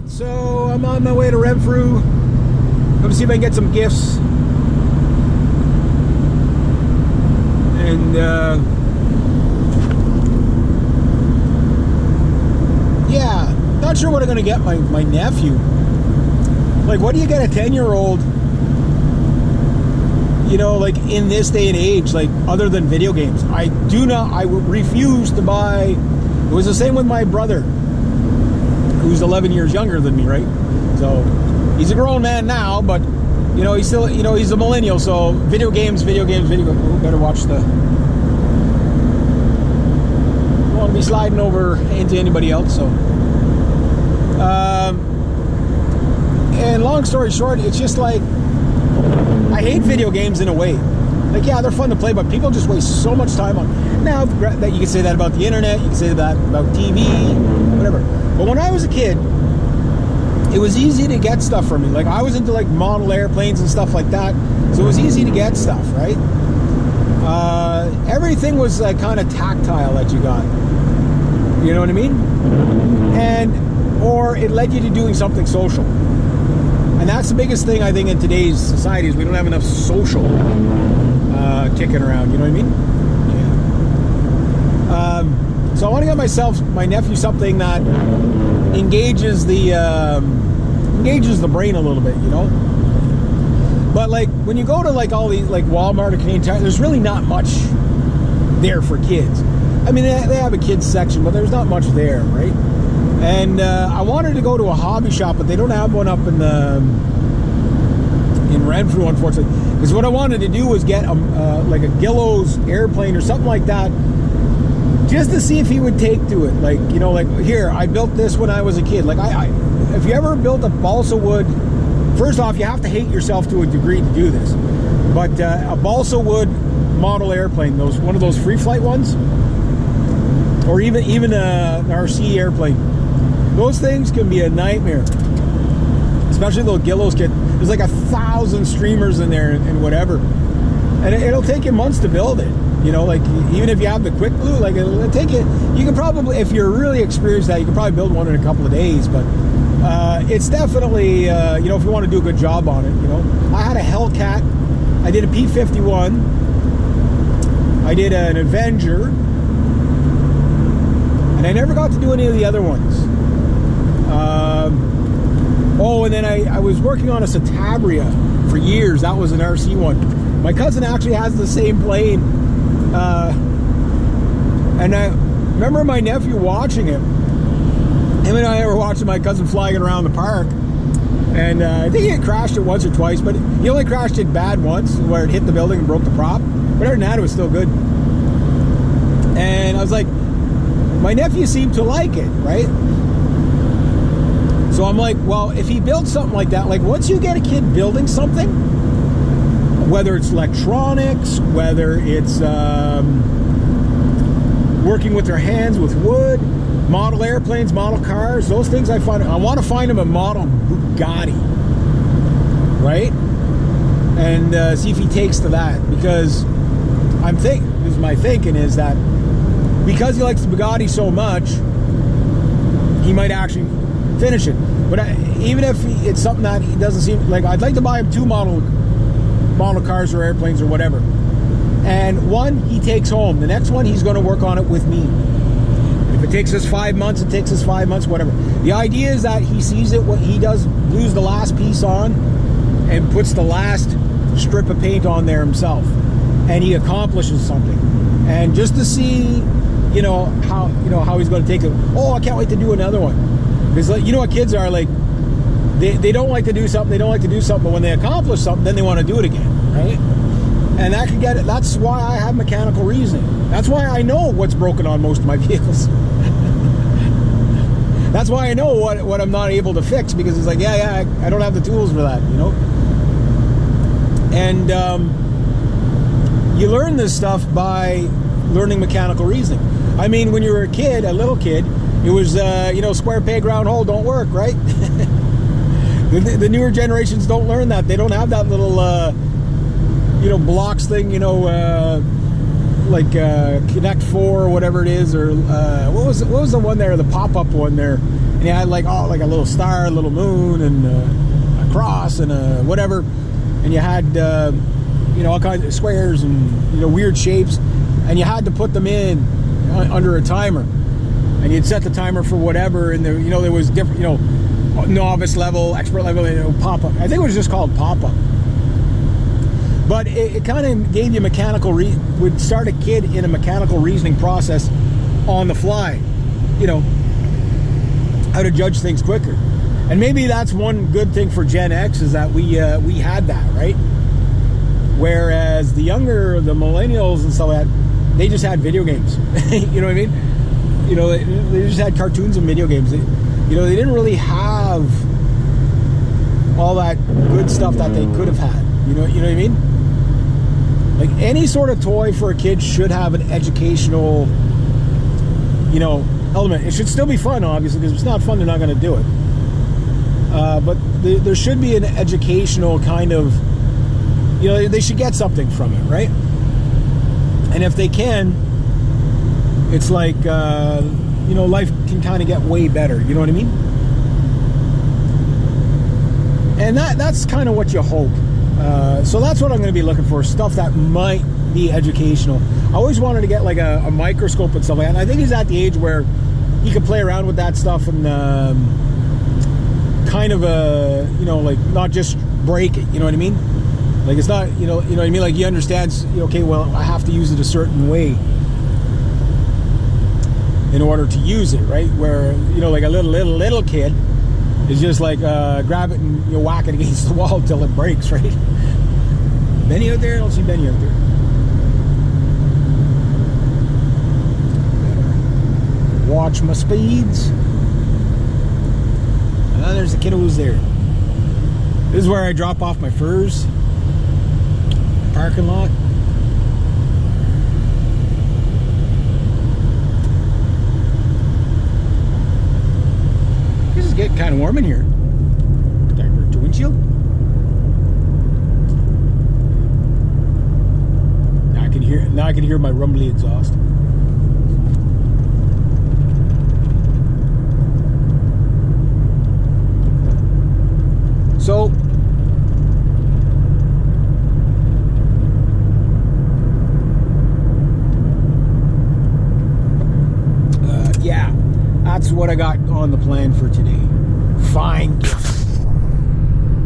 Alright, so I'm on my way to Renfrew. Going to see if I can get some gifts. And, yeah, not sure what I'm going to get my nephew. Like, what do you get a 10-year-old, you know, like, in this day and age, like, other than video games? I refuse to buy. It was the same with my brother, who's 11 years younger than me, right? So he's a grown man now, but you know, he's still, you know, he's a millennial. So video games. Oh, better watch the. Don't want to be sliding over into anybody else. So, and long story short, it's just like I hate video games in a way. Like, yeah, they're fun to play, but people just waste so much time on. Now that you can say that about the internet, you can say that about TV, whatever. But when I was a kid, it was easy to get stuff from me. Like, I was into like model airplanes and stuff like that, so it was easy to get stuff, right? Everything was like kind of tactile that you got. You know what I mean? Or it led you to doing something social. And that's the biggest thing, I think, in today's society is we don't have enough social kicking around. You know what I mean? Yeah. So I want to get my nephew, something that engages the brain a little bit, you know. But like when you go to like all these like Walmart or Canadian Tire, there's really not much there for kids. I mean, they have a kids section, but there's not much there, right? And I wanted to go to a hobby shop, but they don't have one up in Renfrew, unfortunately. Because what I wanted to do was get like a Gillows airplane or something like that, just to see if he would take to it. Like, you know, like, here, I built this when I was a kid. Like, if you ever built a balsa wood, first off, you have to hate yourself to a degree to do this. But a balsa wood model airplane, one of those free flight ones, or even an RC airplane, those things can be a nightmare. Especially those Gillows kit. There's like 1,000 streamers in there and whatever. And it'll take you months to build it. You know, like, even if you have the quick glue, like, it'll take you can probably, if you're really experienced at it, you can probably build one in a couple of days. But it's definitely, you know, if you want to do a good job on it, you know. I had a Hellcat. I did a P-51. I did an Avenger. And I never got to do any of the other ones. Oh, and then I was working on a Citabria for years. That was an RC one. My cousin actually has the same plane. And I remember my nephew watching it. Him and I were watching my cousin flying it around the park. And I think he had crashed it once or twice, but he only crashed it bad once, where it hit the building and broke the prop. But other than that, it was still good. And I was like, my nephew seemed to like it, right? So I'm like, well, if he builds something like that, like once you get a kid building something, whether it's electronics, whether it's working with their hands with wood, model airplanes, model cars, those things I want to find him a model Bugatti, right? And see if he takes to that, because my thinking is that because he likes the Bugatti so much, he might actually finish it. But even if it's something that he doesn't seem like, I'd like to buy him 2 model cars or airplanes or whatever. And one he takes home. The next one he's going to work on it with me. If it takes us 5 months, it takes us 5 months, whatever. The idea is that he sees it, what he does, glues the last piece on and puts the last strip of paint on there himself. And he accomplishes something. And just to see, how he's going to take it. Oh, I can't wait to do another one. Because, like, you know what kids are like, they don't like to do something, but when they accomplish something, then they want to do it again, right? And that can get it. That's why I have mechanical reasoning. That's why I know what's broken on most of my vehicles. That's why I know what I'm not able to fix, because it's like, I don't have the tools for that, you know? And you learn this stuff by learning mechanical reasoning. I mean, when you were a little kid, it was, square peg, round hole don't work, right? The newer generations don't learn that. They don't have that little, blocks thing, like Connect 4 or whatever it is, or what was the one there, the pop-up one there, and you had like a little star, a little moon, and a cross, and a whatever, and you had all kinds of squares and weird shapes, and you had to put them in under a timer, and you'd set the timer for whatever, and there was different novice level, expert level, pop up. I think it was just called pop up. But it kind of gave you would start a kid in a mechanical reasoning process on the fly, how to judge things quicker. And maybe that's one good thing for Gen X, is that we had that, right? Whereas the millennials and stuff like that, they just had video games. You know what I mean? They just had cartoons and video games. They didn't really have all that good stuff that they could have had. You know what I mean? Like, any sort of toy for a kid should have an educational, element. It should still be fun, obviously, because if it's not fun, they're not going to do it. But there should be an educational kind of, they should get something from it, right? And if they can, it's like, life can kind of get way better. You know what I mean? And that's kind of what you hope. So that's what I'm going to be looking for, stuff that might be educational. I always wanted to get like a microscope and stuff like that. And I think he's at the age where he can play around with that stuff and kind of like not just break it. You know what I mean? Like, it's not, you know what I mean? Like, he understands, okay, well, I have to use it a certain way in order to use it, right? Where, like a little kid is just like grab it and whack it against the wall until it breaks, right? Benny out there? I don't see Benny out there. Watch my speeds. There's the kiddos there. This is where I drop off my furs. Parking lot. This is getting kind of warm in here. Protect your windshield. Now I can hear my rumbly exhaust. So yeah, that's what I got on the plan for today. Fine.